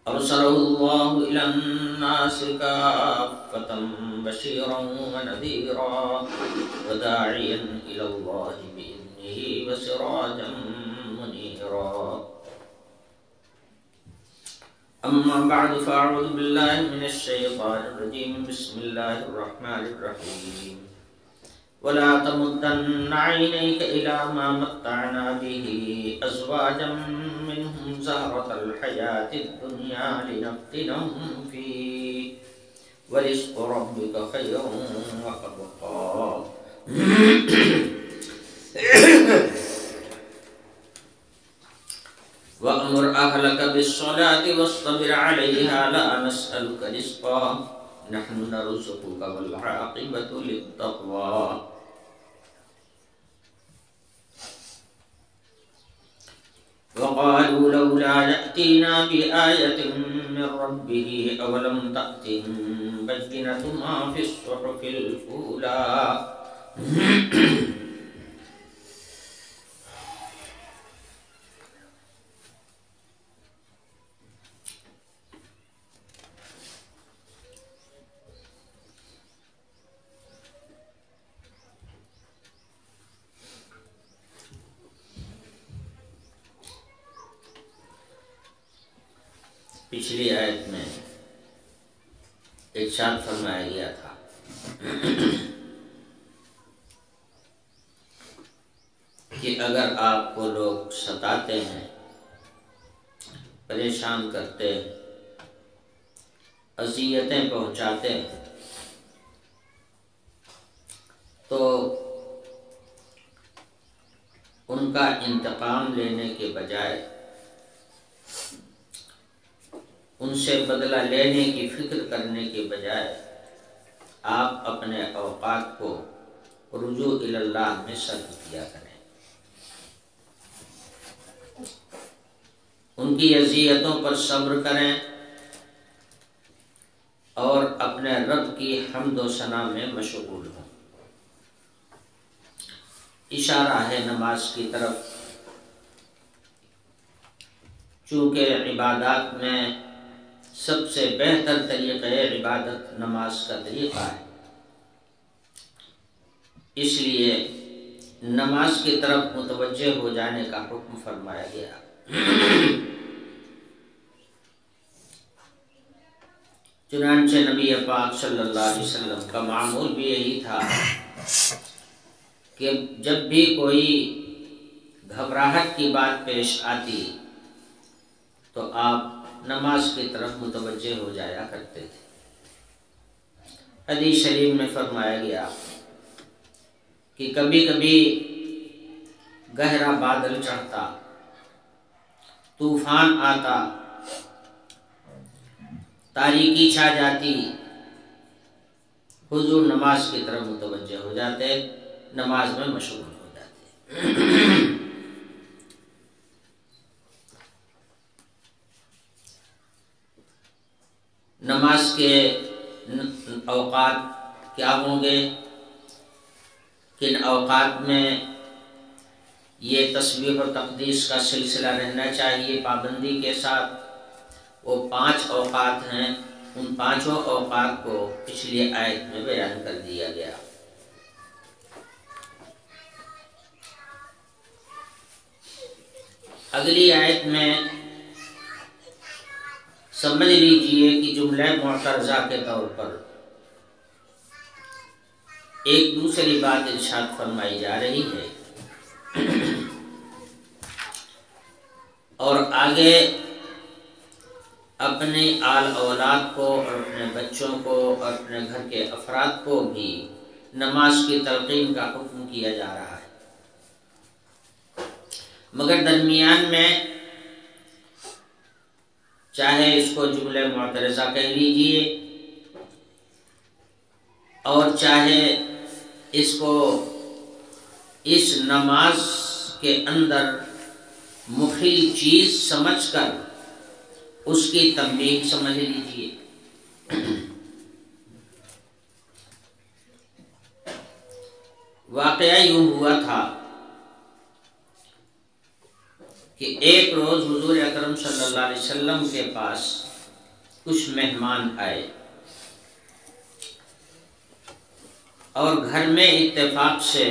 أرسله الله إلى الناس كافة بشيرا ونذيرا وداعيا إلى الله بإذنه وسراجا منيرا. أما بعد فأعوذ بالله من الشيطان الرجيم. بسم الله الرحمن الرحيم. ولا تمدن عينيك إلى ما متعنا به أزواجا منهم زهرة الحياة الدنيا لنفتنهم فيه ورزق ربك خير وأبقى. وأمر أهلك بالصلاة واصطبر عليها لا نسألك رزقا نحن نرزقك والعاقبة للتقوى. وقالوا لولا يأتينا بآية من ربه أولم تأتهم بينة ما في الصحف الأولى. پچھلی آیت میں ارشاد فرمایا گیا تھا کہ اگر آپ کو لوگ ستاتے ہیں، پریشان کرتے، اذیتیں پہنچاتے ہیں، تو ان کا انتقام لینے کے بجائے ان سے بدلہ لینے کی فکر کرنے کے بجائے آپ اپنے اوقات کو رجوع الی اللہ میں صرف کیا کریں، ان کی اذیتوں پر صبر کریں اور اپنے رب کی حمد و ثنا میں مشغول ہوں۔ اشارہ ہے نماز کی طرف، چونکہ عبادات میں سب سے بہتر طریقہ عبادت نماز کا طریقہ ہے، اس لیے نماز کی طرف متوجہ ہو جانے کا حکم فرمایا گیا۔ چنانچہ نبی پاک صلی اللہ علیہ وسلم کا معمول بھی یہی تھا کہ جب بھی کوئی گھبراہٹ کی بات پیش آتی تو آپ نماز کی طرف متوجہ ہو جایا کرتے تھے۔ حدیث شریف میں فرمایا گیا کہ کبھی کبھی گہرا بادل چڑھتا، طوفان آتا، تاریکی چھا جاتی، حضور نماز کی طرف متوجہ ہو جاتے، نماز میں مشغول ہو جاتے۔ نماز کے اوقات کیا ہوں گے، کن اوقات میں یہ تسبیح و تقدیس کا سلسلہ رہنا چاہیے پابندی کے ساتھ، وہ 5 اوقات ہیں۔ ان 5 اوقات کو پچھلی آیت میں بیان کر دیا گیا۔ اگلی آیت میں سمجھ لیجئے کہ جملہ معترضہ کے طور پر ایک دوسری بات ارشاد فرمائی جا رہی ہے، اور آگے اپنے آل اولاد کو اور اپنے بچوں کو اور اپنے گھر کے افراد کو بھی نماز کی تلقین کا حکم کیا جا رہا ہے، مگر درمیان میں چاہے اس کو جملہ معترضہ کہہ لیجئے اور چاہے اس کو اس نماز کے اندر مخل چیز سمجھ کر اس کی تنبیہ سمجھ لیجئے۔ واقعہ یوں ہوا تھا کہ ایک روز حضور اکرم صلی اللہ علیہ وسلم کے پاس کچھ مہمان آئے اور گھر میں اتفاق سے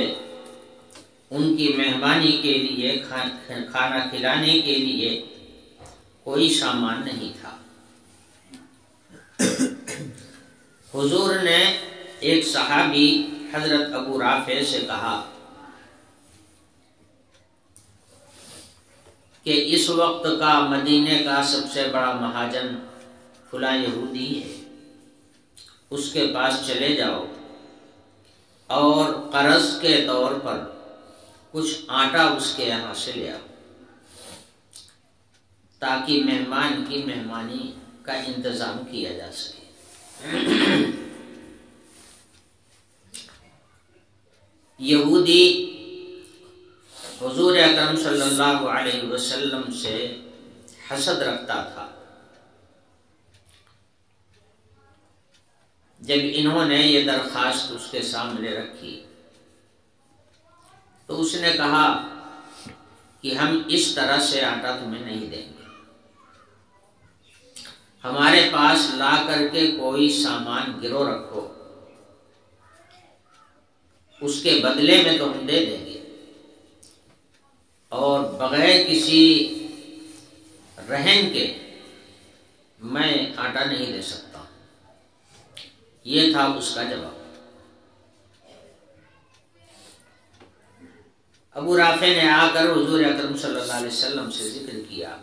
ان کی مہمانی کے لیے کھانا کھلانے کے لیے کوئی سامان نہیں تھا۔ حضور نے ایک صحابی حضرت ابو رافع سے کہا کہ اس وقت کا مدینے کا سب سے بڑا مہاجن فلاں یہودی ہے، اس کے پاس چلے جاؤ اور قرض کے طور پر کچھ آٹا اس کے یہاں سے لے آؤ تاکہ مہمان کی مہمانی کا انتظام کیا جا سکے۔ یہودی حضور اکرم صلی اللہ علیہ وسلم سے حسد رکھتا تھا۔ جب انہوں نے یہ درخواست اس کے سامنے رکھی تو اس نے کہا کہ ہم اس طرح سے آٹا تمہیں نہیں دیں گے، ہمارے پاس لا کر کے کوئی سامان گرو رکھو، اس کے بدلے میں تو ہم دے دیں گے، اور بغیر کسی رہن کے میں آٹا نہیں دے سکتا۔ یہ تھا اس کا جواب۔ ابو رافع نے آ کر حضور اکرم صلی اللہ علیہ وسلم سے ذکر کیا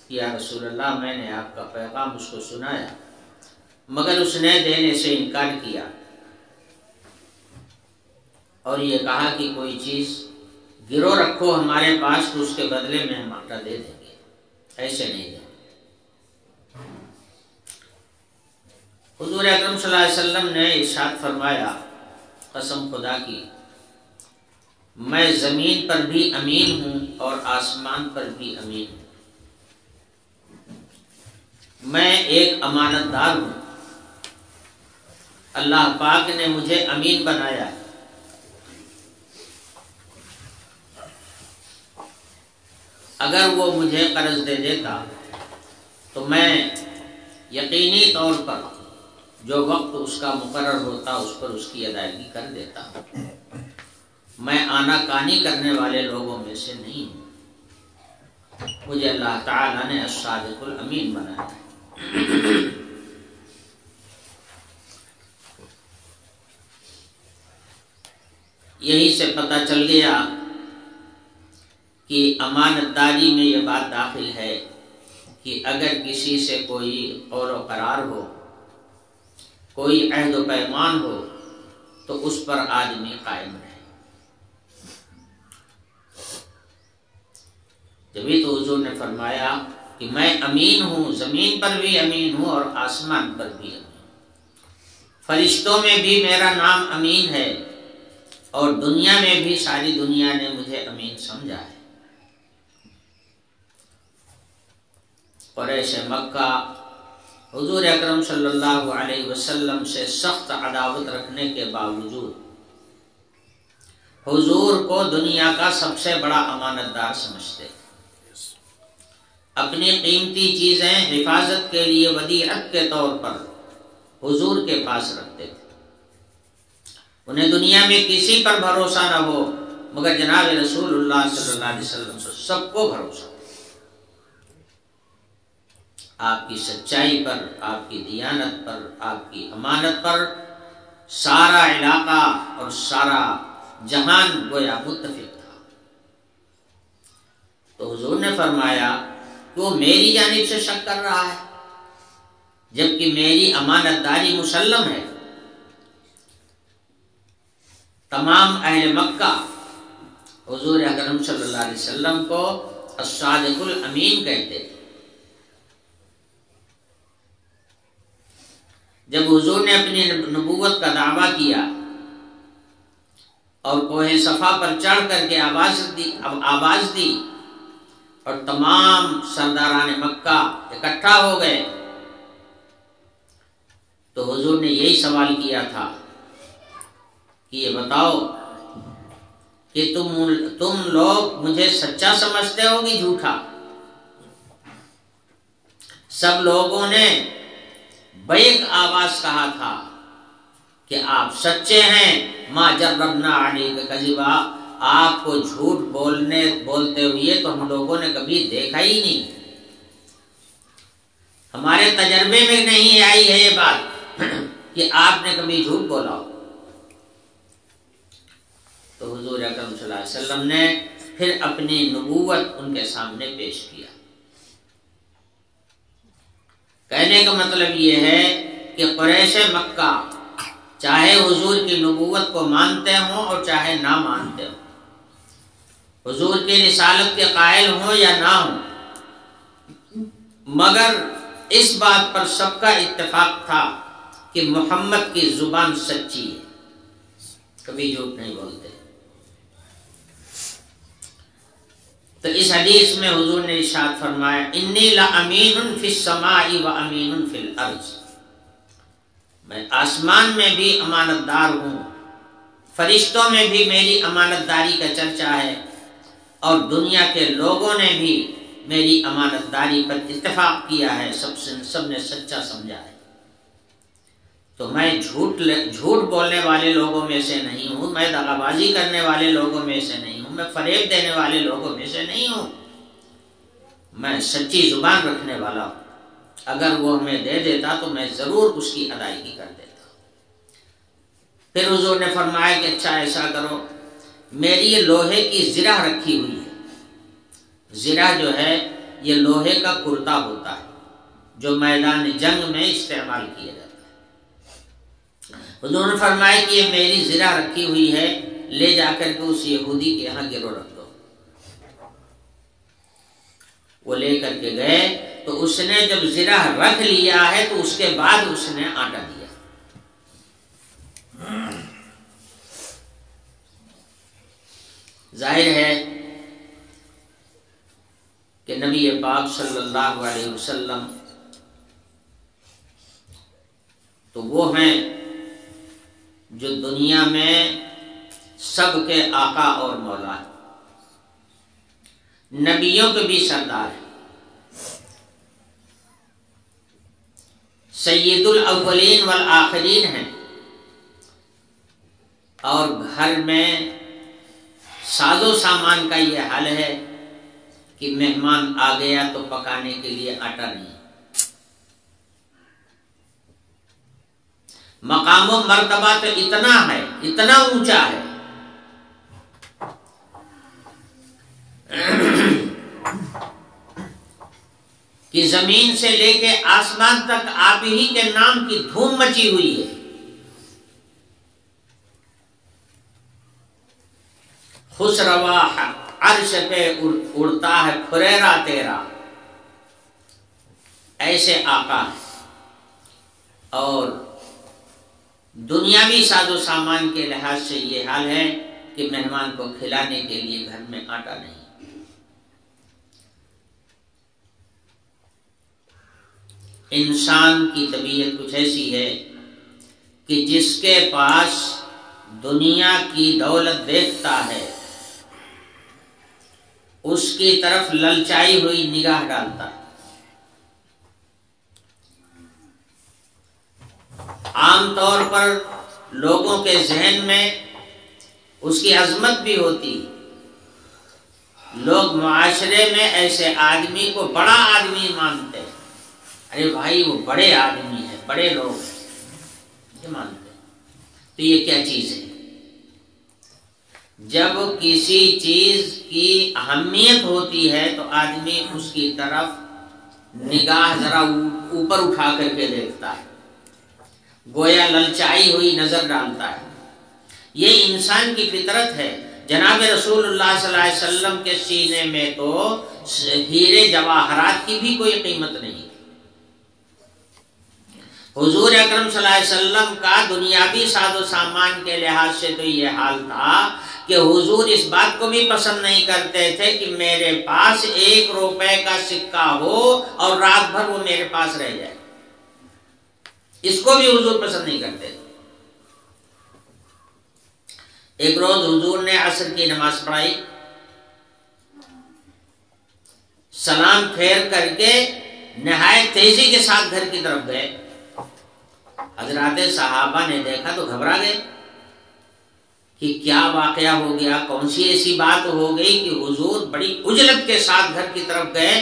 کہ یا رسول اللہ، میں نے آپ کا پیغام اس کو سنایا مگر اس نے دینے سے انکار کیا اور یہ کہا کہ کوئی چیز گرو رکھو ہمارے پاس تو اس کے بدلے میں ہم آٹا دے دیں گے، ایسے نہیں دیں گے۔ حضور اکرم صلی اللہ علیہ وسلم نے ارشاد فرمایا، قسم خدا کی میں زمین پر بھی امین ہوں اور آسمان پر بھی امین ہوں، میں ایک امانت دار ہوں، اللہ پاک نے مجھے امین بنایا ہے۔ اگر وہ مجھے قرض دے دیتا تو میں یقینی طور پر جو وقت اس کا مقرر ہوتا اس پر اس کی ادائیگی کر دیتا، میں آنا کانی کرنے والے لوگوں میں سے نہیں ہوں، مجھے اللہ تعالیٰ نے الصادق الامین بنایا ہے۔ یہی سے پتہ چل گیا کہ امانت داری میں یہ بات داخل ہے کہ اگر کسی سے کوئی قول و قرار ہو، کوئی عہد و پیمان ہو تو اس پر آدمی قائم رہے۔ جبھی تو حضور نے فرمایا کہ میں امین ہوں، زمین پر بھی امین ہوں اور آسمان پر بھی امین ہوں، فرشتوں میں بھی میرا نام امین ہے اور دنیا میں بھی ساری دنیا نے مجھے امین سمجھا ہے۔ قریش مکہ حضور اکرم صلی اللہ علیہ وسلم سے سخت عداوت رکھنے کے باوجود حضور کو دنیا کا سب سے بڑا امانت دار سمجھتے، اپنی قیمتی چیزیں حفاظت کے لیے ودیعت کے طور پر حضور کے پاس رکھتے تھے۔ انہیں دنیا میں کسی پر بھروسہ نہ ہو مگر جناب رسول اللہ صلی اللہ علیہ وسلم سے سب کو بھروسہ، آپ کی سچائی پر، آپ کی دیانت پر، آپ کی امانت پر سارا علاقہ اور سارا جہان گویا متفق تھا۔ تو حضور نے فرمایا کہ وہ میری جانب سے شک کر رہا ہے جبکہ میری امانت داری مسلم ہے۔ تمام اہل مکہ حضور اکرم صلی اللہ علیہ وسلم کو الصادق الامین کہتے تھے۔ جب حضور نے اپنی نبوت کا دعویٰ کیا اور کوہ صفا پر چڑھ کر کے آواز دی اور تمام سرداران مکہ اکٹھا ہو گئے تو حضور نے یہی سوال کیا تھا کہ یہ بتاؤ کہ تم لوگ مجھے سچا سمجھتے ہو کہ جھوٹا؟ سب لوگوں نے بیک آواز کہا تھا کہ آپ سچے ہیں، ما جربنا علیک کذبا، آپ کو جھوٹ بولتے ہوئے تو ہم لوگوں نے کبھی دیکھا ہی نہیں، ہمارے تجربے میں نہیں آئی ہے یہ بات کہ آپ نے کبھی جھوٹ بولا ہو۔ تو حضور اکرم صلی اللہ علیہ وسلم نے پھر اپنی نبوت ان کے سامنے پیش کیا۔ کہنے کا مطلب یہ ہے کہ قریش مکہ چاہے حضور کی نبوت کو مانتے ہوں اور چاہے نہ مانتے ہوں، حضور کی رسالت کے قائل ہوں یا نہ ہوں، مگر اس بات پر سب کا اتفاق تھا کہ محمد کی زبان سچی ہے، کبھی جھوٹ نہیں بولتے۔ تو اس حدیث میں حضور نے ارشاد فرمایا انی لامین فی السماء وامین فی الارض، میں آسمان میں بھی امانت دار ہوں، فرشتوں میں بھی میری امانت داری کا چرچا ہے، اور دنیا کے لوگوں نے بھی میری امانت داری پر اتفاق کیا ہے، سب نے سچا سمجھا ہے۔ تو میں جھوٹ بولنے والے لوگوں میں سے نہیں ہوں، میں دغا بازی کرنے والے لوگوں میں سے نہیں ہوں، میں فریب دینے والے لوگوں میں سے نہیں ہوں، میں سچی زبان رکھنے والا ہوں، اگر وہ ہمیں دے دیتا تو میں ضرور اس کی ادائیگی کر دیتا۔ پھر حضور نے فرمایا کہ اچھا ایسا کرو، میری یہ لوہے کی زرہ رکھی ہوئی ہے، زرہ جو ہے یہ لوہے کا کرتا ہوتا ہے جو میدان جنگ میں استعمال کیا جاتا ہے۔ حضور نے فرمایا کہ یہ میری زرہ رکھی ہوئی ہے، لے جا کر کے اس یہودی کے یہاں گرو رکھ دو۔ وہ لے کر کے گئے تو اس نے جب زرہ رکھ لیا ہے تو اس کے بعد اس نے آٹا دیا۔ ظاہر ہے کہ نبی پاک صلی اللہ علیہ وسلم تو وہ ہیں جو دنیا میں سب کے آقا اور مولا ہیں، نبیوں کے بھی سردار ہیں، سید الاولین والآخرین ہیں، اور گھر میں ساز و سامان کا یہ حال ہے کہ مہمان آ گیا تو پکانے کے لیے آٹا نہیں، مقام و مرتبہ تو اتنا ہے، اتنا اونچا ہے کہ زمین سے لے کے آسمان تک آپ ہی کے نام کی دھوم مچی ہوئی ہے۔ خسروا عرش پہ اڑتا ہے پھریرا تیرا، ایسے آقا ہے، اور دنیاوی ساز و سامان کے لحاظ سے یہ حال ہے کہ مہمان کو کھلانے کے لیے گھر میں آٹا نہیں۔ انسان کی طبیعت کچھ ایسی ہے کہ جس کے پاس دنیا کی دولت دیکھتا ہے اس کی طرف للچائی ہوئی نگاہ ڈالتا ہے۔ عام طور پر لوگوں کے ذہن میں اس کی عظمت بھی ہوتی، لوگ معاشرے میں ایسے آدمی کو بڑا آدمی مانتے ہیں، ارے بھائی وہ بڑے آدمی ہیں، بڑے لوگ ہیں، یہ مانتے ہیں۔ تو یہ کیا چیز ہے؟ جب کسی چیز کی اہمیت ہوتی ہے تو آدمی اس کی طرف نگاہ ذرا اوپر اٹھا کر کے دیکھتا ہے، گویا للچائی ہوئی نظر ڈالتا ہے۔ یہ انسان کی فطرت ہے۔ جناب رسول اللہ صلی اللہ علیہ وسلم کے سینے میں تو ہیرے جواہرات کی بھی کوئی قیمت نہیں۔ حضور اکرم صلی اللہ علیہ وسلم کا دنیاوی ساز و سامان کے لحاظ سے تو یہ حال تھا کہ حضور اس بات کو بھی پسند نہیں کرتے تھے کہ میرے پاس 1 روپے کا سکہ ہو اور رات بھر وہ میرے پاس رہ جائے، اس کو بھی حضور پسند نہیں کرتے تھے۔ ایک روز حضور نے عصر کی نماز پڑھائی، سلام پھیر کر کے نہایت تیزی کے ساتھ گھر کی طرف گئے، حضرات صحابہ نے دیکھا تو گھبرا گئے کہ کیا واقعہ ہو گیا، کون سی ایسی بات ہو گئی کہ حضور بڑی عجلت کے ساتھ گھر کی طرف گئے،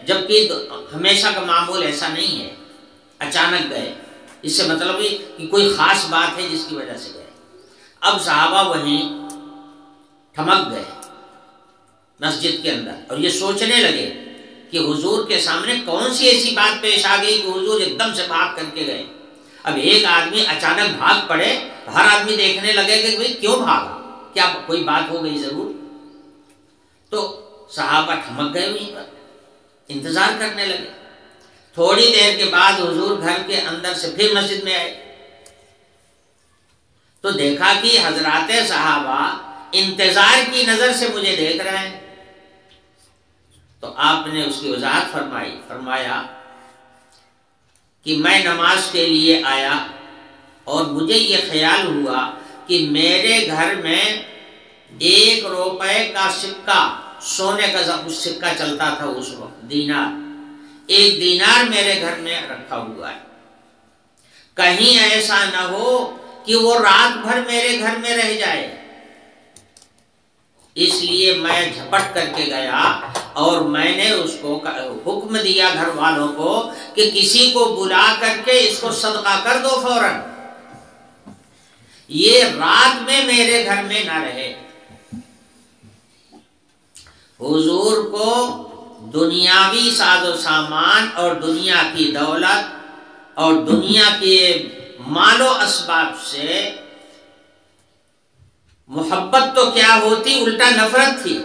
جبکہ ہمیشہ کا معمول ایسا نہیں ہے، اچانک گئے۔ اس سے مطلب ہے کہ کوئی خاص بات ہے جس کی وجہ سے گئے۔ اب صحابہ وہیں تھمک گئے مسجد کے اندر اور یہ سوچنے لگے کہ حضور کے سامنے کون سی ایسی بات پیش آ گئی کہ حضور ایک دم سے بھاگ کر کے گئے۔ اب ایک آدمی اچانک بھاگ پڑے، ہر آدمی دیکھنے لگے کہ بھئی کیوں بھاگا، کیا کوئی بات ہو گئی ضرور؟ تو صحابہ تھمک گئے، وہیں پر انتظار کرنے لگے۔ تھوڑی دیر کے بعد حضور گھر کے اندر سے پھر مسجد میں آئے تو دیکھا کہ حضرات صحابہ انتظار کی نظر سے مجھے دیکھ رہے ہیں۔ تو آپ نے اس کی وضاحت فرمایا کہ میں نماز کے لیے آیا اور مجھے یہ خیال ہوا کہ میرے گھر میں 1 روپے کا سکہ، سونے کا کچھ سکہ چلتا تھا اس وقت، دینار، 1 دینار میرے گھر میں رکھا ہوا ہے، کہیں ایسا نہ ہو کہ وہ رات بھر میرے گھر میں رہ جائے۔ اس لیے میں جھپٹ کر کے گیا اور میں نے اس کو حکم دیا گھر والوں کو کہ کسی کو بلا کر کے اس کو صدقہ کر دو فوراً، یہ رات میں میرے گھر میں نہ رہے۔ حضور کو دنیاوی ساز و سامان اور دنیا کی دولت اور دنیا کے مال و اسباب سے محبت تو کیا ہوتی، الٹا نفرت تھی۔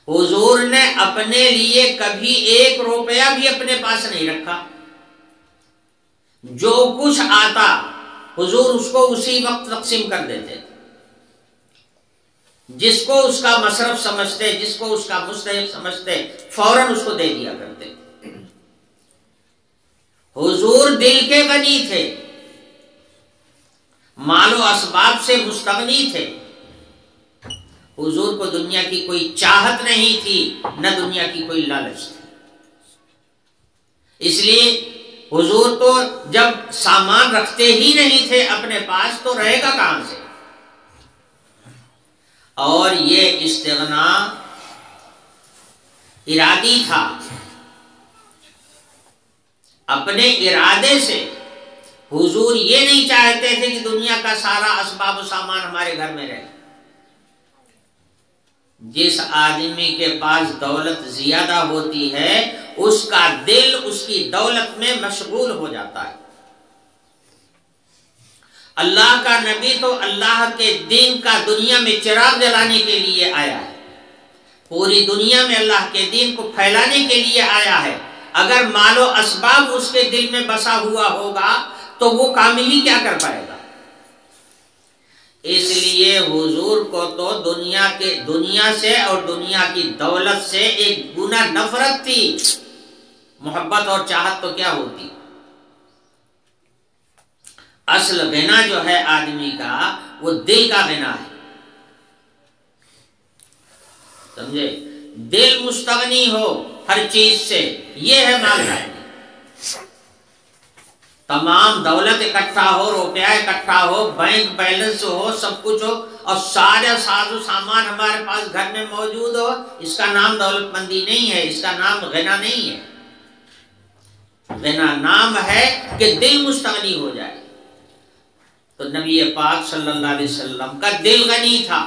حضور نے اپنے لیے کبھی 1 روپیہ بھی اپنے پاس نہیں رکھا، جو کچھ آتا حضور اس کو اسی وقت تقسیم کر دیتے تھے، جس کو اس کا مصرف سمجھتے، جس کو اس کا مستحق سمجھتے، فوراً اس کو دے دیا کرتے۔ حضور دل کے غنی تھے، مال و اسباب سے مستغنی تھے۔ حضور کو دنیا کی کوئی چاہت نہیں تھی، نہ دنیا کی کوئی لالچ تھی۔ اس لیے حضور تو جب سامان رکھتے ہی نہیں تھے اپنے پاس تو رہے گا کہاں سے؟ اور یہ استغنا ارادی تھا، اپنے ارادے سے۔ حضور یہ نہیں چاہتے تھے کہ دنیا کا سارا اسباب و سامان ہمارے گھر میں رہے۔ جس آدمی کے پاس دولت زیادہ ہوتی ہے اس کا دل اس کی دولت میں مشغول ہو جاتا ہے۔ اللہ کا نبی تو اللہ کے دین کا دنیا میں چراغ جلانے کے لیے آیا ہے، پوری دنیا میں اللہ کے دین کو پھیلانے کے لیے آیا ہے۔ اگر مال و اسباب اس کے دل میں بسا ہوا ہوگا تو وہ کام ہی کیا کر پائے گا؟ اس لیے حضور کو تو دنیا سے اور دنیا کی دولت سے ایک گنا نفرت تھی۔ محبت اور چاہت تو کیا ہوتی؟ اصل غنا جو ہے آدمی کا وہ دل کا غنا ہے، سمجھے؟ دل مستغنی ہو ہر چیز سے، یہ ہے مالداری۔ تمام دولت اکٹھا ہو، روپیہ اکٹھا ہو، بینک بیلنس ہو، سب کچھ ہو اور سارے ساز و سامان ہمارے پاس گھر میں موجود ہو، اس کا نام دولت مندی نہیں ہے، اس کا نام غنا نہیں ہے۔ غنا نام ہے کہ دل مستغنی ہو جائے۔ تو نبی پاک صلی اللہ علیہ وسلم کا دل غنی تھا،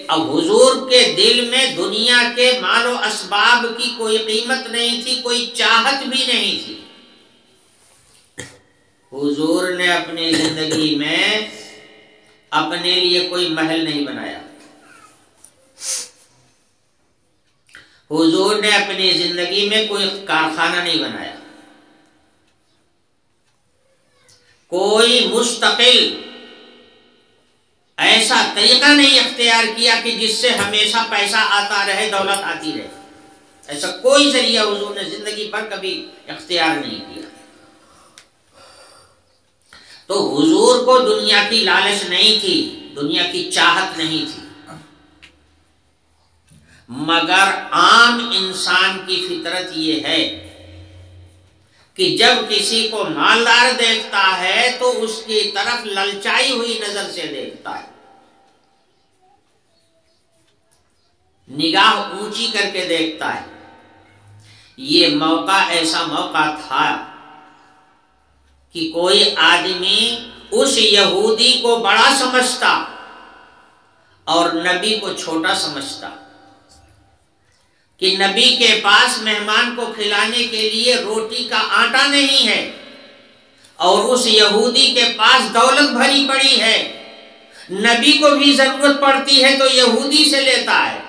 اب حضور کے دل میں دنیا کے مال و اسباب کی کوئی قیمت نہیں تھی، کوئی چاہت بھی نہیں تھی۔ حضور نے اپنی زندگی میں اپنے لیے کوئی محل نہیں بنایا، حضور نے اپنی زندگی میں کوئی کارخانہ نہیں بنایا، کوئی مستقل ایسا طریقہ نہیں اختیار کیا کہ جس سے ہمیشہ پیسہ آتا رہے، دولت آتی رہے۔ ایسا کوئی ذریعہ حضور نے زندگی پر کبھی اختیار نہیں کیا۔ تو حضور کو دنیا کی لالچ نہیں تھی، دنیا کی چاہت نہیں تھی، مگر عام انسان کی فطرت یہ ہے کہ جب کسی کو مالدار دیکھتا ہے تو اس کی طرف للچائی ہوئی نظر سے دیکھتا ہے، نگاہ اونچی کر کے دیکھتا ہے۔ یہ موقع ایسا موقع تھا کہ کوئی آدمی اس یہودی کو بڑا سمجھتا اور نبی کو چھوٹا سمجھتا، کہ نبی کے پاس مہمان کو کھلانے کے لیے روٹی کا آٹا نہیں ہے، اور اس یہودی کے پاس دولت بھری پڑی ہے، نبی کو بھی ضرورت پڑتی ہے تو یہودی سے لیتا ہے۔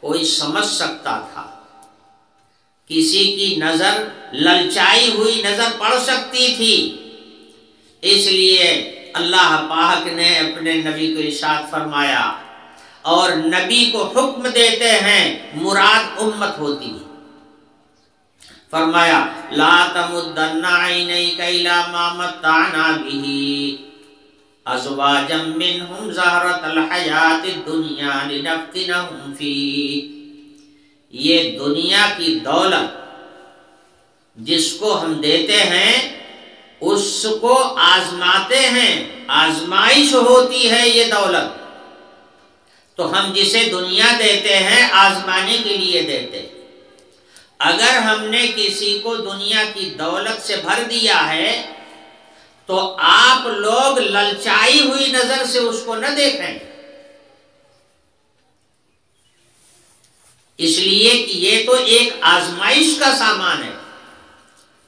کوئی سمجھ سکتا تھا، کسی کی نظر للچائی ہوئی نظر پڑ سکتی تھی، اس لیے اللہ پاک نے اپنے نبی کو ارشاد فرمایا، اور نبی کو حکم دیتے ہیں، مراد امت ہوتی ہے، فرمایا لا تمدن عینیک الی ما متعنا به ازواجا منهم زہرۃ الحیاۃ الدنیا لنفتنہم فیہ۔ یہ دنیا کی دولت جس کو ہم دیتے ہیں اس کو آزماتے ہیں، آزمائش ہوتی ہے یہ دولت، تو ہم جسے دنیا دیتے ہیں آزمانے کے لیے دیتے۔ اگر ہم نے کسی کو دنیا کی دولت سے بھر دیا ہے تو آپ لوگ للچائی ہوئی نظر سے اس کو نہ دیکھیں، اس لیے کہ یہ تو ایک آزمائش کا سامان ہے،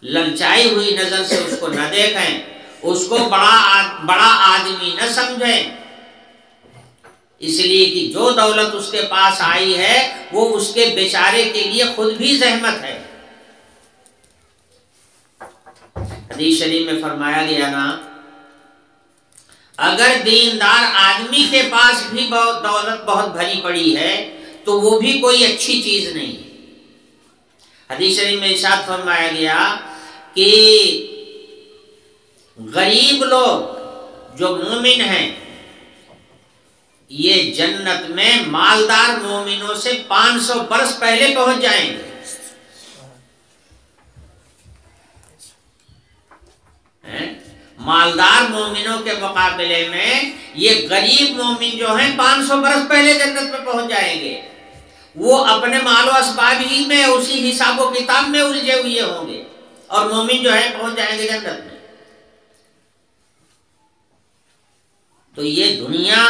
للچائی ہوئی نظر سے اس کو نہ دیکھیں، اس کو بڑا آدمی نہ سمجھیں، اس لیے کہ جو دولت اس کے پاس آئی ہے وہ اس کے بیچارے کے لیے خود بھی زحمت ہے۔ حدیث شریف میں فرمایا گیا نا، اگر دیندار آدمی کے پاس بھی دولت بہت بھری پڑی ہے تو وہ بھی کوئی اچھی چیز نہیں ہے۔ حدیث شریف میں ارشاد فرمایا گیا کہ غریب لوگ جو مومن ہیں یہ جنت میں مالدار مومنوں سے 500 برس پہلے پہنچ جائیں گے۔ مالدار مومنوں کے مقابلے میں یہ غریب مومن جو ہیں 500 برس پہلے جنت میں پہنچ جائیں گے، وہ اپنے مال و اسباب ہی میں اسی حساب و کتاب میں الجھے ہوئے ہوں گے، اور مومن جو ہے پہنچ جائیں گے جنت میں۔ تو یہ دنیا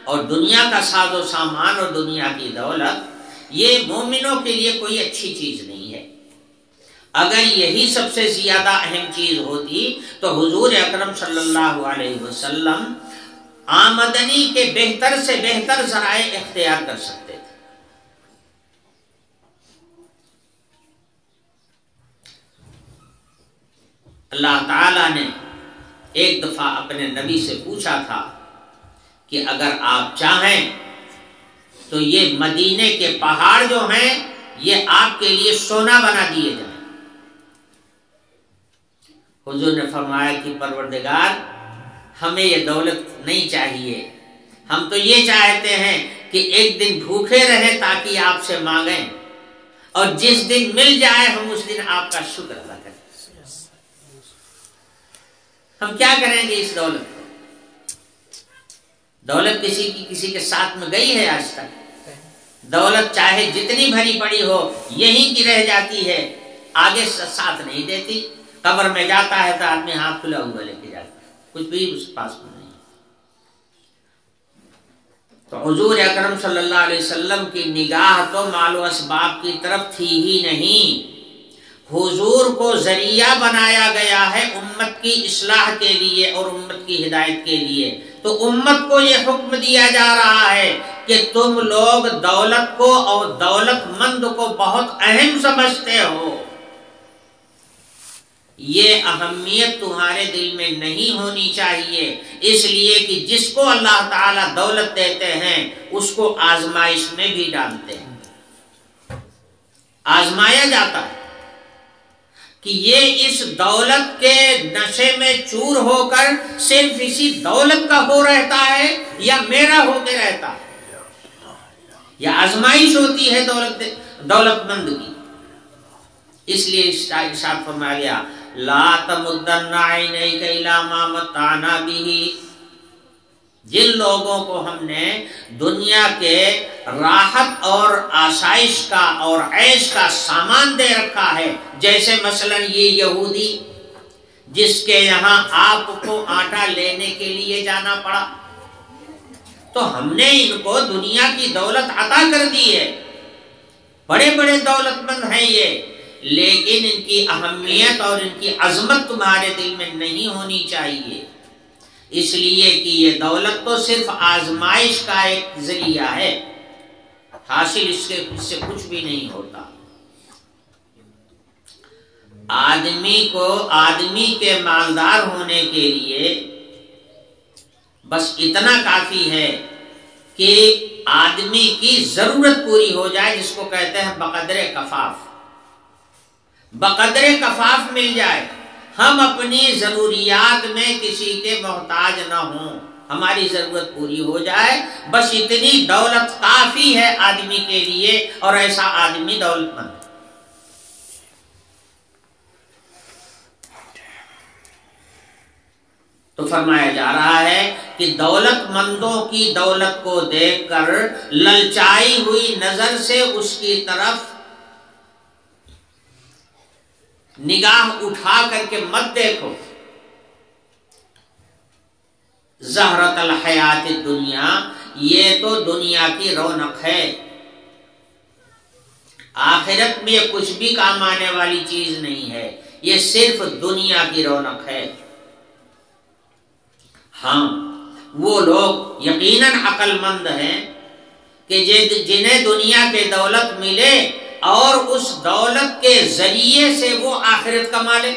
اور دنیا کا ساز و سامان اور دنیا کی دولت یہ مومنوں کے لیے کوئی اچھی چیز نہیں ہے۔ اگر یہی سب سے زیادہ اہم چیز ہوتی تو حضور اکرم صلی اللہ علیہ وسلم آمدنی کے بہتر سے بہتر ذرائع اختیار کر سکتے تھے۔ اللہ تعالی نے ایک دفعہ اپنے نبی سے پوچھا تھا کہ اگر آپ چاہیں تو یہ مدینے کے پہاڑ جو ہیں یہ آپ کے لیے سونا بنا دیے جائیں۔ حضور نے فرمایا کہ پروردگار ہمیں یہ دولت نہیں چاہیے، ہم تو یہ چاہتے ہیں کہ ایک دن بھوکے رہیں تاکہ آپ سے مانگیں، اور جس دن مل جائے ہم اس دن آپ کا شکر ادا کریں۔ ہم کیا کریں گے اس دولت کو؟ دولت کسی کے ساتھ میں گئی ہے آج تک؟ دولت چاہے جتنی بھری پڑی ہو یہیں کی رہ جاتی ہے، آگے ساتھ نہیں دیتی۔ قبر میں جاتا ہے تو آدمی ہاتھ کھلا ہوا لے کے جاتا ہے، کچھ بھی اس پاس میں نہیں۔ تو حضور اکرم صلی اللہ علیہ وسلم کی نگاہ تو مال و اسباب کی طرف تھی ہی نہیں، حضور کو ذریعہ بنایا گیا ہے امت کی اصلاح کے لیے اور امت کی ہدایت کے لیے۔ تو امت کو یہ حکم دیا جا رہا ہے کہ تم لوگ دولت کو اور دولت مند کو بہت اہم سمجھتے ہو، یہ اہمیت تمہارے دل میں نہیں ہونی چاہیے، اس لیے کہ جس کو اللہ تعالیٰ دولت دیتے ہیں اس کو آزمائش میں بھی ڈالتے ہیں، آزمایا جاتا ہے کہ یہ اس دولت کے نشے میں چور ہو کر صرف اسی دولت کا ہو رہتا ہے یا میرا ہو کے رہتا ہے۔ یہ آزمائش ہوتی ہے دولت مند کی۔ اس لیے ارشاد فرمایا گیا لا تمدن عینیک الی ما متعنا بہ، جن لوگوں کو ہم نے دنیا کے راحت اور آسائش کا اور عیش کا سامان دے رکھا ہے، جیسے مثلا یہ یہودی جس کے یہاں آپ کو آٹا لینے کے لیے جانا پڑا، تو ہم نے ان کو دنیا کی دولت عطا کر دی ہے، بڑے بڑے دولت مند ہیں یہ، لیکن ان کی اہمیت اور ان کی عظمت تمہارے دل میں نہیں ہونی چاہیے، اس لیے کہ یہ دولت تو صرف آزمائش کا ایک ذریعہ ہے، حاصل اس سے کچھ بھی نہیں ہوتا۔ آدمی کے مالدار ہونے کے لیے بس اتنا کافی ہے کہ آدمی کی ضرورت پوری ہو جائے، جس کو کہتے ہیں بقدر کفاف، بقدر کفاف مل جائے، ہم اپنی ضروریات میں کسی کے محتاج نہ ہوں، ہماری ضرورت پوری ہو جائے، بس اتنی دولت کافی ہے آدمی کے لیے، اور ایسا آدمی دولت مند ہے۔ تو فرمایا جا رہا ہے کہ دولت مندوں کی دولت کو دیکھ کر للچائی ہوئی نظر سے اس کی طرف نگاہ اٹھا کر کے مت دیکھو۔ زہرۃ الحیات الدنیا، یہ تو دنیا کی رونق ہے، آخرت میں یہ کچھ بھی کام آنے والی چیز نہیں ہے، یہ صرف دنیا کی رونق ہے۔ ہاں، وہ لوگ یقیناً عقل مند ہیں کہ جنہیں دنیا کی دولت ملے اور اس دولت کے ذریعے سے وہ آخرت کما لے،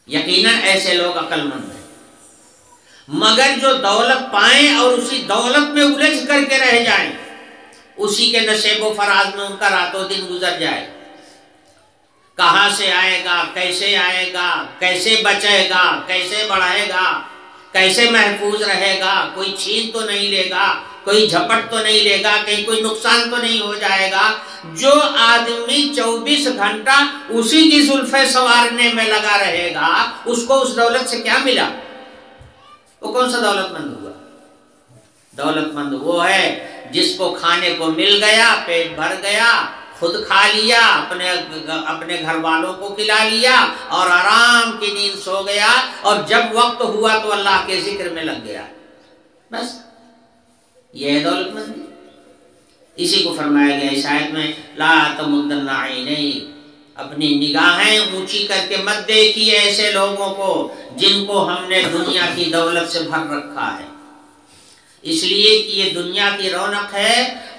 یقیناً ایسے لوگ عقل مند ہیں۔ مگر جو دولت پائیں اور اسی دولت میں الجھ کر کے رہ جائیں، اسی کے نشیب و فراز میں ان کا راتوں دن گزر جائے، کہاں سے آئے گا، کیسے بچے گا، کیسے بڑھائے گا، کیسے محفوظ رہے گا، کوئی چھین تو نہیں لے گا، کوئی جھپٹ تو نہیں لے گا، کہیں کوئی نقصان تو نہیں ہو جائے گا۔ جو آدمی 24 گھنٹہ اسی کی زلفیں سنوارنے میں لگا رہے گا، اس کو اس دولت سے کیا ملا؟ وہ کون سا دولت مند ہوا؟ دولت مند وہ ہے جس کو کھانے کو مل گیا، پیٹ بھر گیا، خود کھا لیا، اپنے گھر والوں کو کھلا لیا، اور آرام کی نیند سو گیا، اور جب وقت ہوا تو اللہ کے ذکر میں لگ گیا، بس یہ ہے دولت مندی۔ اسی کو فرمایا گیا اس آیت میں لا تمدن عینیک، اپنی نگاہیں اونچی کر کے مت دیکھیے ایسے لوگوں کو جن کو ہم نے دنیا کی دولت سے بھر رکھا ہے، اس لیے کہ یہ دنیا کی رونق ہے،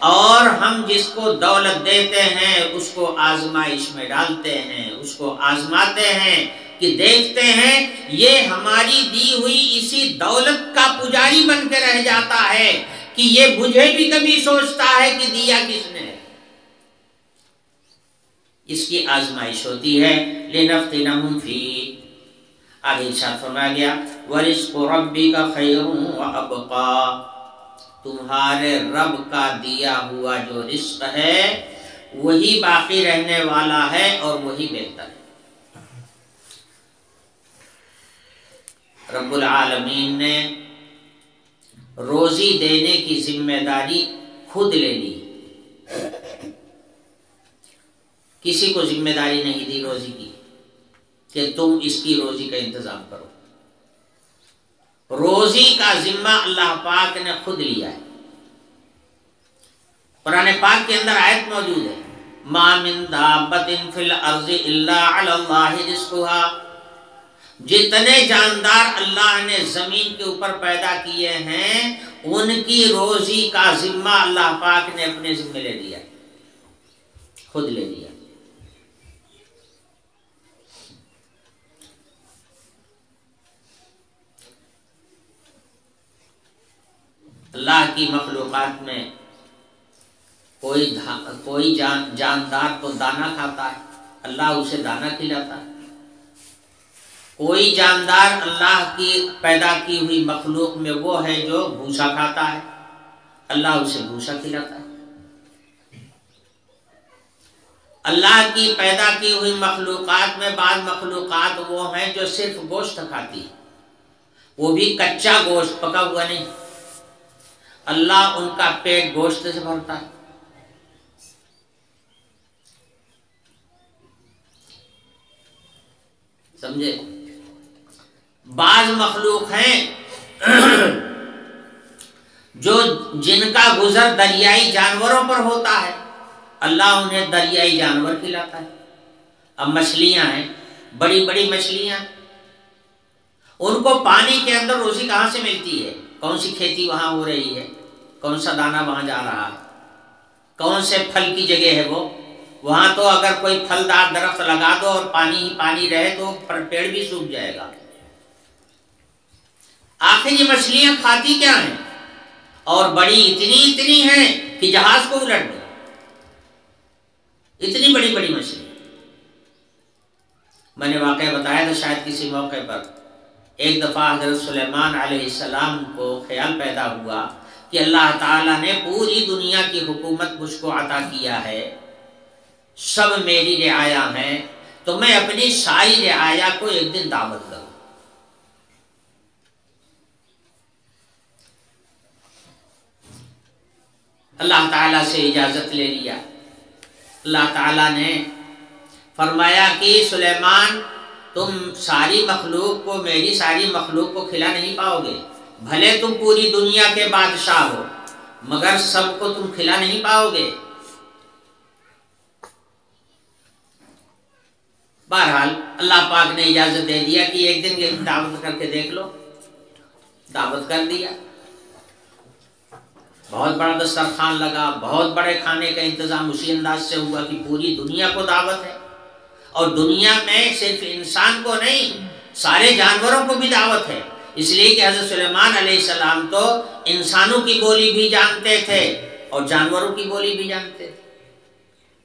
اور ہم جس کو دولت دیتے ہیں اس کو آزمائش میں ڈالتے ہیں، اس کو آزماتے ہیں کہ دیکھتے ہیں یہ ہماری دی ہوئی اسی دولت کا پجاری بن کے رہ جاتا ہے کہ یہ مجھے بھی کبھی سوچتا ہے کہ دیا کس نے ہے۔ اس کی آزمائش ہوتی ہے لنفتنہم فیہ۔ آگے ارشاد فرمایا گیا وَرِزْقُ رَبِّكَ خَيْرٌ وَأَبْقَىٰ، تمہارے رب کا دیا ہوا جو رزق ہے وہی باقی رہنے والا ہے اور وہی بہتر ہے۔ رب العالمین نے روزی دینے کی ذمہ داری خود لے لی، کسی کو ذمہ داری نہیں دی روزی کی کہ تم اس کی روزی کا انتظام کرو، روزی کا ذمہ اللہ پاک نے خود لیا ہے۔ قرآن پاک کے اندر آیت موجود ہے مَا مِن دَابَّةٍ فِي الْأَرْضِ إِلَّا عَلَى اللَّهِ رِزْقُهَا، جتنے جاندار اللہ نے زمین کے اوپر پیدا کیے ہیں ان کی روزی کا ذمہ اللہ پاک نے اپنے ذمہ لے لیا، خود لے لیا۔ اللہ کی مخلوقات میں کوئی جاندار تو دانا کھاتا ہے، اللہ اسے دانا کھلاتا ہے، کوئی جاندار اللہ کی پیدا کی ہوئی مخلوق میں وہ ہے جو بھوسا کھاتا ہے، اللہ اسے بھوسا کھلاتا ہے۔ اللہ کی پیدا کی ہوئی مخلوقات میں بعض مخلوقات وہ ہیں جو صرف گوشت کھاتی، وہ بھی کچا گوشت، پکا ہوا نہیں۔ اللہ ان کا پیٹ گوشت سے بھرتا ہے۔ سمجھے؟ بعض مخلوق ہیں جو جن کا گزر دریائی جانوروں پر ہوتا ہے، اللہ انہیں دریائی جانور کھلاتا ہے۔ اب مچھلیاں ہیں، بڑی بڑی مچھلیاں، ان کو پانی کے اندر روزی کہاں سے ملتی ہے؟ کون سی کھیتی وہاں ہو رہی ہے؟ کون سا دانہ وہاں جا رہا ہے؟ کون سے پھل کی جگہ ہے وہ؟ وہاں تو اگر کوئی پھلدار درخت لگا دو اور پانی ہی پانی رہے تو پیڑ بھی سوکھ جائے گا۔ آخر یہ مچھلیاں کھاتی کیا ہیں؟ اور بڑی اتنی ہیں کہ جہاز کو الٹ دیں، اتنی بڑی بڑی مچھلی۔ میں نے واقعہ بتایا تھا شاید کسی موقع پر، ایک دفعہ حضرت سلیمان علیہ السلام کو خیال پیدا ہوا کہ اللہ تعالیٰ نے پوری دنیا کی حکومت مجھ کو عطا کیا ہے، سب میری رعایا ہیں، تو میں اپنی ساری رعایا کو ایک دن دعوت کروں۔ اللہ تعالیٰ سے اجازت لے لیا۔ اللہ تعالیٰ نے فرمایا کہ سلیمان تم ساری مخلوق کو، میری ساری مخلوق کو کھلا نہیں پاؤ گے، بھلے تم پوری دنیا کے بادشاہ ہو مگر سب کو تم کھلا نہیں پاؤ گے۔ بہرحال اللہ پاک نے اجازت دے دیا کہ ایک دن یہ دعوت کر کے دیکھ لو۔ دعوت کر دیا، بہت بڑا دسترخوان لگا، بہت بڑے کھانے کا انتظام اسی انداز سے ہوا کہ پوری دنیا کو دعوت ہے، اور دنیا میں صرف انسان کو نہیں سارے جانوروں کو بھی دعوت ہے، اس لیے کہ حضرت سلیمان علیہ السلام تو انسانوں کی بولی بھی جانتے تھے اور جانوروں کی بولی بھی جانتے تھے،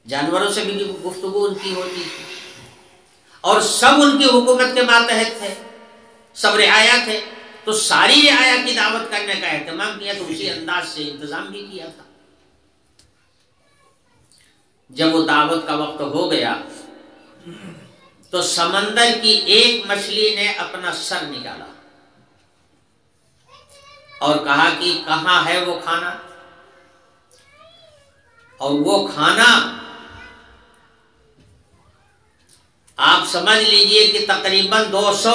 جانوروں سے بھی گفتگو ان کی ہوتی تھی، اور سب ان کی حکومت کے ماتحت تھے، سب رعایا تھے، تو ساری رعایا کی دعوت کرنے کا اہتمام کیا، تو اسی انداز سے انتظام بھی کیا تھا۔ جب وہ دعوت کا وقت ہو گیا تو سمندر کی ایک مچھلی نے اپنا سر نکالا اور کہا کہ کہاں ہے وہ کھانا، اور وہ کھانا آپ سمجھ لیجئے کہ تقریباً 200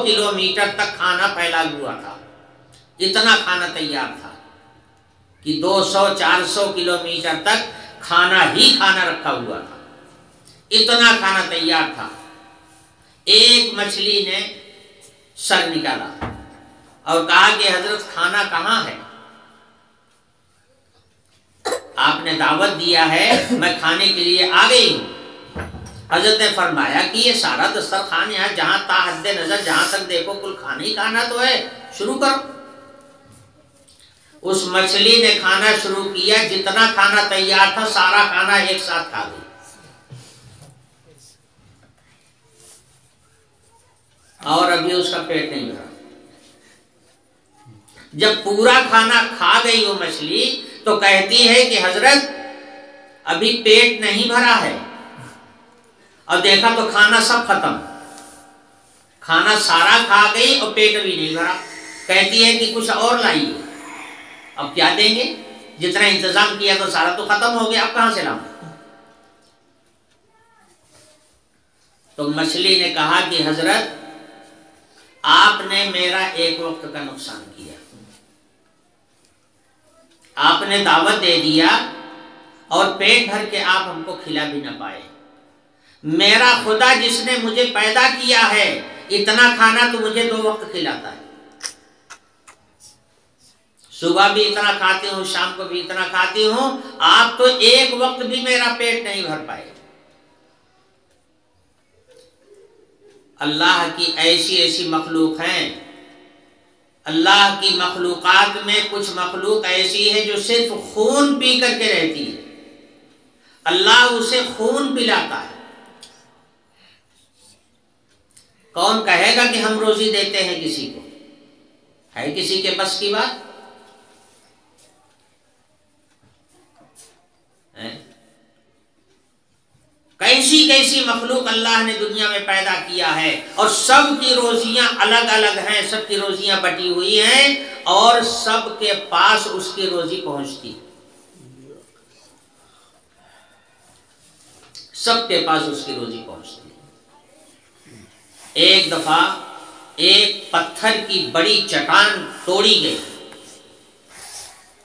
کلومیٹر تک کھانا پھیلا ہوا تھا، اتنا کھانا تیار تھا کہ 200-400 کلومیٹر تک کھانا ہی کھانا رکھا ہوا تھا، اتنا کھانا تیار تھا۔ ایک مچھلی نے سر نکالا اور کہا کہ حضرت کھانا کہاں ہے؟ آپ نے دعوت دیا ہے، میں کھانے کے لیے آ گئی ہوں۔ حضرت نے فرمایا کہ یہ سارا دسترخوان یہاں جہاں تا حد نظر جہاں تک دیکھو کل کھانا ہی کھانا تو ہے، شروع کرو۔ اس مچھلی نے کھانا شروع کیا، جتنا کھانا تیار تھا سارا کھانا ایک ساتھ کھا گئی، اور ابھی اس کا پیٹ نہیں بھرا۔ جب پورا کھانا کھا گئی وہ مچھلی تو کہتی ہے کہ حضرت ابھی پیٹ نہیں بھرا ہے، اور دیکھا تو کھانا سب ختم، کھانا سارا کھا گئی اور پیٹ بھی نہیں بھرا۔ کہتی ہے کہ کچھ اور لائیے، اب کیا دیں گے، جتنا انتظام کیا تو سارا تو ختم ہو گیا، اب کہاں سے لاؤں؟ تو مچھلی نے کہا کہ حضرت آپ نے میرا ایک وقت کا نقصان کیا، آپ نے دعوت دے دیا اور پیٹ بھر کے آپ ہم کو کھلا بھی نہ پائے۔ میرا خدا جس نے مجھے پیدا کیا ہے اتنا کھانا تو مجھے 2 وقت کھلاتا ہے، صبح بھی اتنا کھاتی ہوں، شام کو بھی اتنا کھاتی ہوں، آپ تو ایک وقت بھی میرا پیٹ نہیں بھر پائے۔ اللہ کی ایسی مخلوق ہیں، اللہ کی مخلوقات میں کچھ مخلوق ایسی ہے جو صرف خون پی کر کے رہتی ہے، اللہ اسے خون پلاتا ہے۔ کون کہے گا کہ ہم روزی دیتے ہیں کسی کو؟ ہے کسی کے بس کی بات؟ کیسی کیسی مخلوق اللہ نے دنیا میں پیدا کیا ہے، اور سب کی روزیاں الگ الگ ہیں، سب کی روزیاں بٹی ہوئی ہیں، اور سب کے پاس اس کی روزی پہنچتی ہے، سب کے پاس اس کی روزی پہنچتی ہے۔ ایک دفعہ ایک پتھر کی بڑی چٹان توڑی گئی،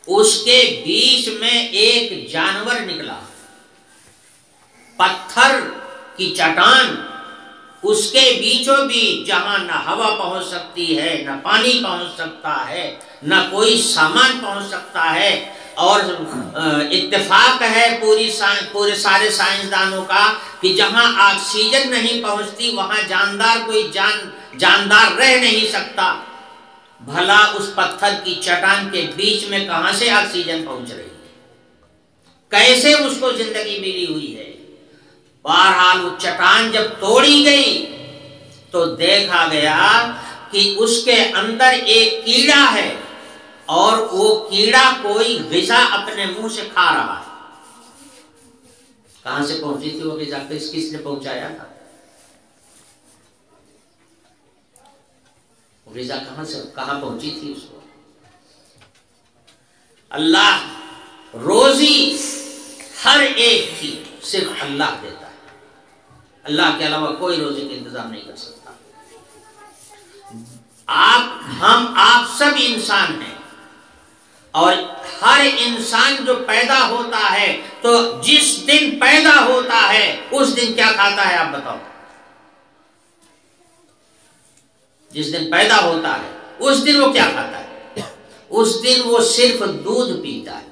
اس کے بیچ میں ایک جانور نکلا، پتھر کی چٹان، اس کے بیچوں بیچ جہاں نہ ہوا پہنچ سکتی ہے، نہ پانی پہنچ سکتا ہے، نہ کوئی سامان پہنچ سکتا ہے، اور اتفاق ہے پورے سارے سائنسدانوں کا کہ جہاں آکسیجن نہیں پہنچتی وہاں جاندار رہ نہیں سکتا، بھلا اس پتھر کی چٹان کے بیچ میں کہاں سے آکسیجن پہنچ رہی ہے، کیسے اس کو زندگی ملی ہوئی ہے؟ بہرحال وہ چٹان جب توڑی گئی تو دیکھا گیا کہ اس کے اندر ایک کیڑا ہے، اور وہ کیڑا کوئی غذا اپنے منہ سے کھا رہا ہے۔ کہاں سے پہنچی تھی وہ غذا؟ کس نے پہنچایا تھا؟ غذا کہاں پہنچی تھی اس کو؟ اللہ روزی ہر ایک کی صرف اللہ دیتا ہے، اللہ کے علاوہ کوئی روزی کا انتظام نہیں کر سکتا۔ آپ سب انسان ہیں، اور ہر انسان جو پیدا ہوتا ہے تو جس دن پیدا ہوتا ہے اس دن کیا کھاتا ہے آپ بتاؤ؟ جس دن پیدا ہوتا ہے اس دن وہ کیا کھاتا ہے؟ اس دن وہ صرف دودھ پیتا ہے،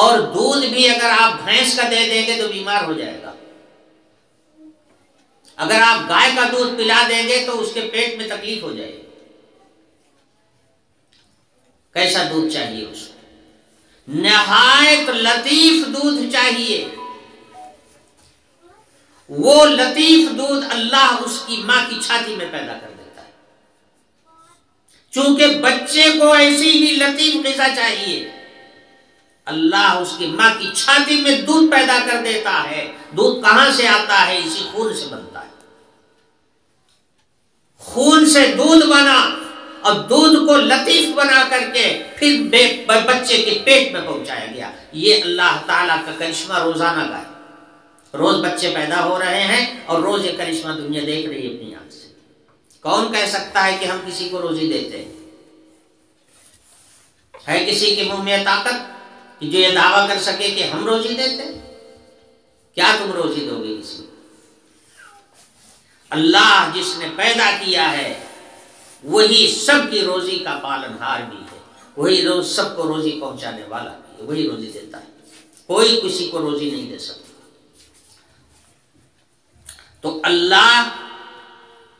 اور دودھ بھی اگر آپ بھینس کا دے دیں گے تو بیمار ہو جائے گا، اگر آپ گائے کا دودھ پلا دیں گے تو اس کے پیٹ میں تکلیف ہو جائے گی۔ کیسا دودھ چاہیے اس کو؟ نہایت لطیف دودھ چاہیے، وہ لطیف دودھ اللہ اس کی ماں کی چھاتی میں پیدا کر دیتا ہے، چونکہ بچے کو ایسی ہی لطیف غذا چاہیے، اللہ اس کی ماں کی چھاتی میں دودھ پیدا کر دیتا ہے۔ دودھ کہاں سے آتا ہے؟ اسی خون سے بنتا ہے، خون سے دودھ بنا، اور دودھ کو لطیف بنا کر کے پھر بچے کے پیٹ میں پہنچایا گیا۔ یہ اللہ تعالیٰ کا کرشمہ روزانہ کا ہے، روز بچے پیدا ہو رہے ہیں اور روز یہ کرشمہ دنیا دیکھ رہی ہے اپنی آنکھ سے۔ کون کہہ سکتا ہے کہ ہم کسی کو روزی دیتے ہیں؟ ہے کسی کے منہ میں طاقت کہ جو یہ دعویٰ کر سکے کہ ہم روزی دیتے؟ کیا تم روزی دو گے کسی کو؟ اللہ جس نے پیدا کیا ہے وہی سب کی روزی کا پالنہار بھی ہے، وہی سب کو روزی پہنچانے والا بھی ہے، وہی روزی دیتا ہے، کوئی کسی کو روزی نہیں دے سکتا۔ تو اللہ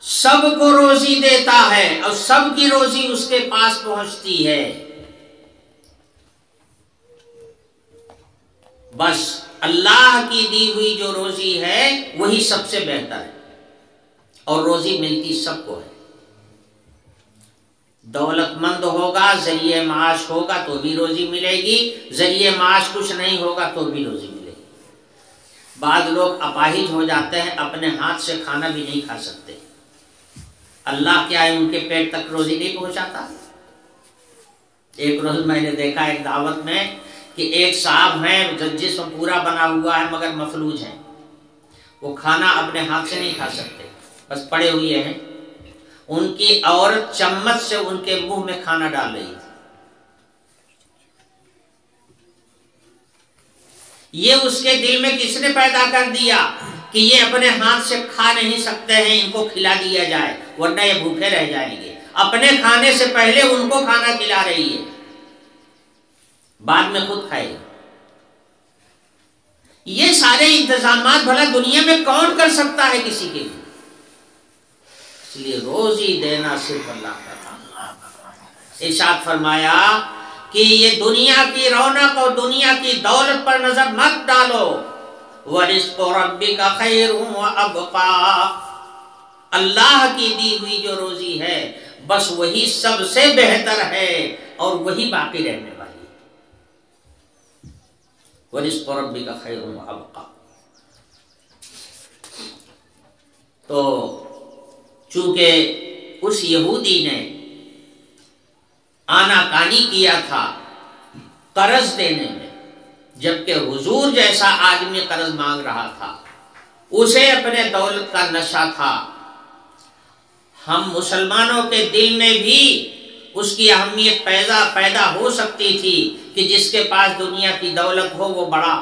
سب کو روزی دیتا ہے اور سب کی روزی اس کے پاس پہنچتی ہے، بس اللہ کی دی ہوئی جو روزی ہے وہی سب سے بہتر ہے، اور روزی ملتی سب کو ہے۔ دولت مند ہوگا، ذریعہ معاش ہوگا تو بھی روزی ملے گی، ذریعہ معاش کچھ نہیں ہوگا تو بھی روزی ملے گی۔ بعض لوگ اپاہج ہو جاتے ہیں، اپنے ہاتھ سے کھانا بھی نہیں کھا سکتے، اللہ کیا ہے ان کے پیٹ تک روزی نہیں پہنچاتا؟ ایک روز میں نے دیکھا ایک دعوت میں کہ ایک صاحب ہیں جسم پورا بنا ہوا ہے مگر مفلوج ہیں، وہ کھانا اپنے ہاتھ سے نہیں کھا سکتے، بس پڑے ہوئے ہیں، ان کی عورت چمچ سے ان کے منہ میں کھانا ڈال رہی تھی۔ یہ اس کے دل میں کس نے پیدا کر دیا کہ یہ اپنے ہاتھ سے کھا نہیں سکتے ہیں، ان کو کھلا دیا جائے ورنہ یہ بھوکے رہ جائیں گے۔ اپنے کھانے سے پہلے ان کو کھانا کھلا رہی ہے، بعد میں خود کھائے گی۔ یہ سارے انتظامات بھلا دنیا میں کون کر سکتا ہے کسی کے لیے؟ اس لیے روزی دینا صرف اللہ کا کام۔ ارشاد فرمایا کہ یہ دنیا کی رونق اور دنیا کی دولت پر نظر مت ڈالو، وَرِزْقُ رَبِّكَ خَيْرٌ وَأَبْقَىٰ، اللہ کی دی ہوئی جو روزی ہے بس وہی سب سے بہتر ہے اور وہی باقی رہنے والی ہے۔ وَرِزْقُ رَبِّكَ خَيْرٌ وَأَبْقَىٰ۔ تو چونکہ اس یہودی نے آناکانی کیا تھا قرض دینے میں، جبکہ حضور جیسا آدمی قرض مانگ رہا تھا، اسے اپنے دولت کا نشہ تھا، ہم مسلمانوں کے دل میں بھی اس کی اہمیت پیدا ہو سکتی تھی کہ جس کے پاس دنیا کی دولت ہو وہ بڑا۔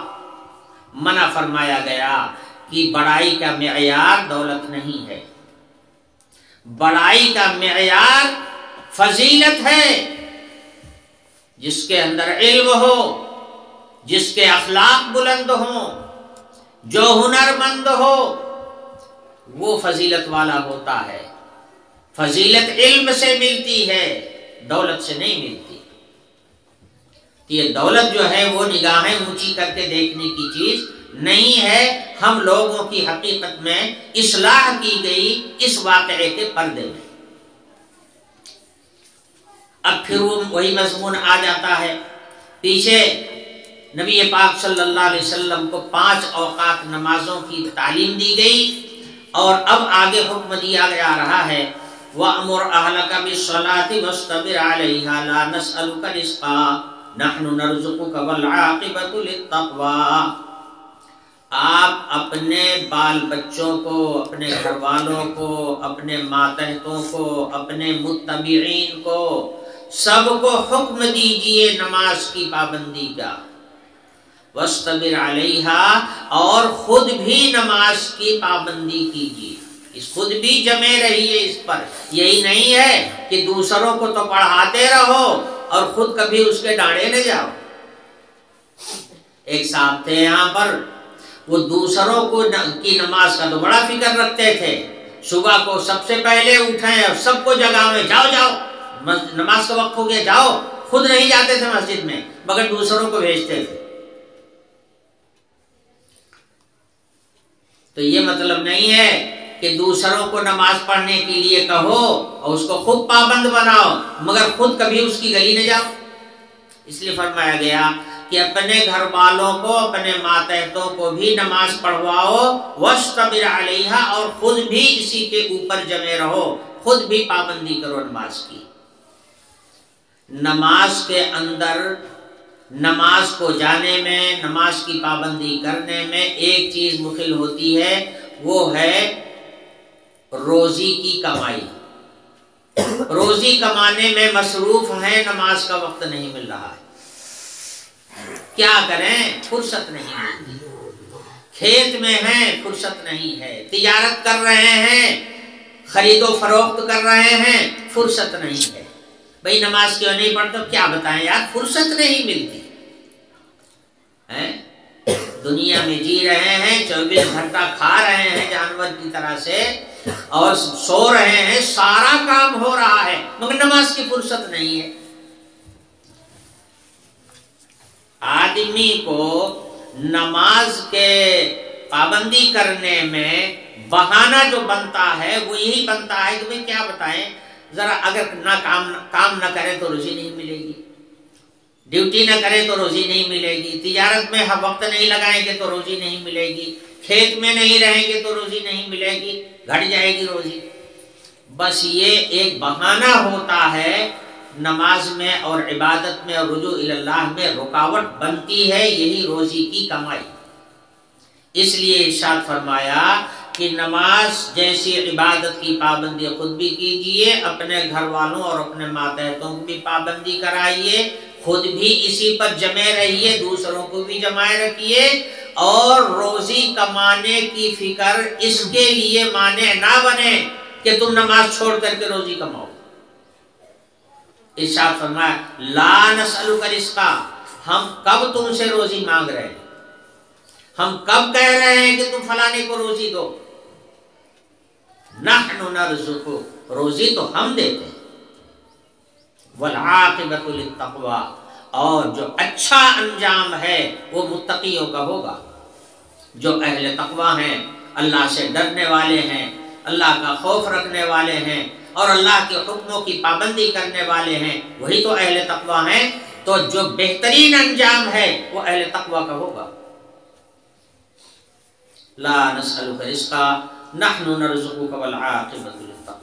منع فرمایا گیا کہ بڑائی کا معیار دولت نہیں ہے، بڑائی کا معیار فضیلت ہے۔ جس کے اندر علم ہو، جس کے اخلاق بلند ہوں، جو ہنرمند ہو، وہ فضیلت والا ہوتا ہے۔ فضیلت علم سے ملتی ہے، دولت سے نہیں ملتی۔ یہ دولت جو ہے وہ نگاہیں اونچی کر کے دیکھنے کی چیز نہیں ہے۔ ہم لوگوں کی حقیقت میں اصلاح کی گئی اس واقعے کے پردے میں۔ اب پھر وہی مضمون آ جاتا ہے، پیچھے نبی پاک صلی اللہ علیہ وسلم کو 5 اوقات نمازوں کی تعلیم دی گئی، اور اب آگے حکم دیا جا رہا ہے وَأْمُرْ أَهْلَكَ بِالصَّلَاةِ وَاسْتَبِرْ عَلَيْهَا لَا نَسْأَلُكَ رِزْقًا نَحْنُ نَرْزُقُكَ وَالْعَاقِبَةُ لِلتَّقْوَىٰ۔ آپ اپنے بال بچوں کو، اپنے گھر والوں کو، اپنے ماتحتوں کو، اپنے متبعین کو، سب کو حکم دیجئے نماز کی پابندی کا، وَاسْتَبِرْ عَلَيْهَا، اور خود بھی نماز کی پابندی کیجئے، خود بھی جمے رہیے اس پر۔ یہی نہیں ہے کہ دوسروں کو تو پڑھاتے رہو اور خود کبھی اس کے ڈانڈے نہ جاؤ۔ ایک صاحب تھے یہاں پر، وہ دوسروں کو کی نماز کا تو بڑا فکر رکھتے تھے، صبح کو سب سے پہلے اٹھیں اور سب کو جگاویں، جاؤ جاؤ نماز کا وقت ہو گیا جاؤ، خود نہیں جاتے تھے مسجد میں مگر دوسروں کو بھیجتے تھے۔ تو یہ مطلب نہیں ہے کہ دوسروں کو نماز پڑھنے کے لیے کہو اور اس کو خود پابند بناؤ مگر خود کبھی اس کی گلی نہ جاؤ۔ اس لیے فرمایا گیا کہ اپنے گھر والوں کو، اپنے ماتحتوں کو بھی نماز پڑھواؤ، وَاسْتَبِرْ عَلَيْهَا، اور خود بھی اسی کے اوپر جمے رہو، خود بھی پابندی کرو نماز کی۔ نماز کے اندر، نماز کو جانے میں، نماز کی پابندی کرنے میں ایک چیز مخل ہوتی ہے، وہ ہے روزی کی کمائی۔ روزی کمانے میں مصروف ہیں، نماز کا وقت نہیں مل رہا ہے، کیا کریں، فرصت نہیں ملتی۔ کھیت میں ہیں، فرصت نہیں ہے، تجارت کر رہے ہیں، خرید و فروخت کر رہے ہیں، فرصت نہیں ہے۔ بھئی نماز کیوں نہیں پڑھتے؟ کیا بتائیں یار، فرصت نہیں ملتی۔ دنیا میں جی رہے ہیں، 24 گھنٹہ کھا رہے ہیں جانور کی طرح سے اور سو رہے ہیں، سارا کام ہو رہا ہے مگر نماز کی فرصت نہیں ہے۔ آدمی کو نماز کے پابندی کرنے میں بہانہ جو بنتا ہے وہ یہی بنتا ہے کہ بھئی کیا بتائیں، ذرا اگر کام نہ کرے تو روزی نہیں ملے گی، ڈیوٹی نہ کرے تو روزی نہیں ملے گی، تجارت میں وقت نہیں لگائیں گے تو روزی نہیں ملے گی، کھیت میں نہیں رہیں گے تو روزی نہیں ملے گی، گھٹ جائے گی روزی۔ بس یہ ایک بہانہ ہوتا ہے، نماز میں اور عبادت میں اور رجوع اللہ میں رکاوٹ بنتی ہے یہی روزی کی کمائی۔ اس لیے ارشاد فرمایا کہ نماز جیسی عبادت کی پابندی خود بھی کیجئے، اپنے گھر والوں اور اپنے ماتحتوں کو بھی پابندی کرائیے، خود بھی اسی پر جمے رہیے، دوسروں کو بھی جمائے رکھیے، اور روزی کمانے کی فکر اس کے لیے مانع نہ بنے کہ تم نماز چھوڑ کر کے روزی کماؤ۔ ارشاد فرمایا لا نسألک رزقا، ہم کب تم سے روزی مانگ رہے ہیں، ہم کب کہہ رہے ہیں کہ تم فلانے کو روزی دو، نحن نرزقک، روزی تو ہم دیتے ہیں، والعاقبۃ للتقویٰ، اور جو اچھا انجام ہے وہ متقیوں کا ہوگا، جو اہل تقویٰ ہیں، اللہ سے ڈرنے والے ہیں، اللہ کا خوف رکھنے والے ہیں اور اللہ کے حکموں کی پابندی کرنے والے ہیں، وہی تو اہل تقویٰ ہیں۔ تو جو بہترین انجام ہے وہ اہل تقویٰ کا ہوگا۔ لا نسألک رزقا نحن نرزقك والعاقبۃ للتقوی۔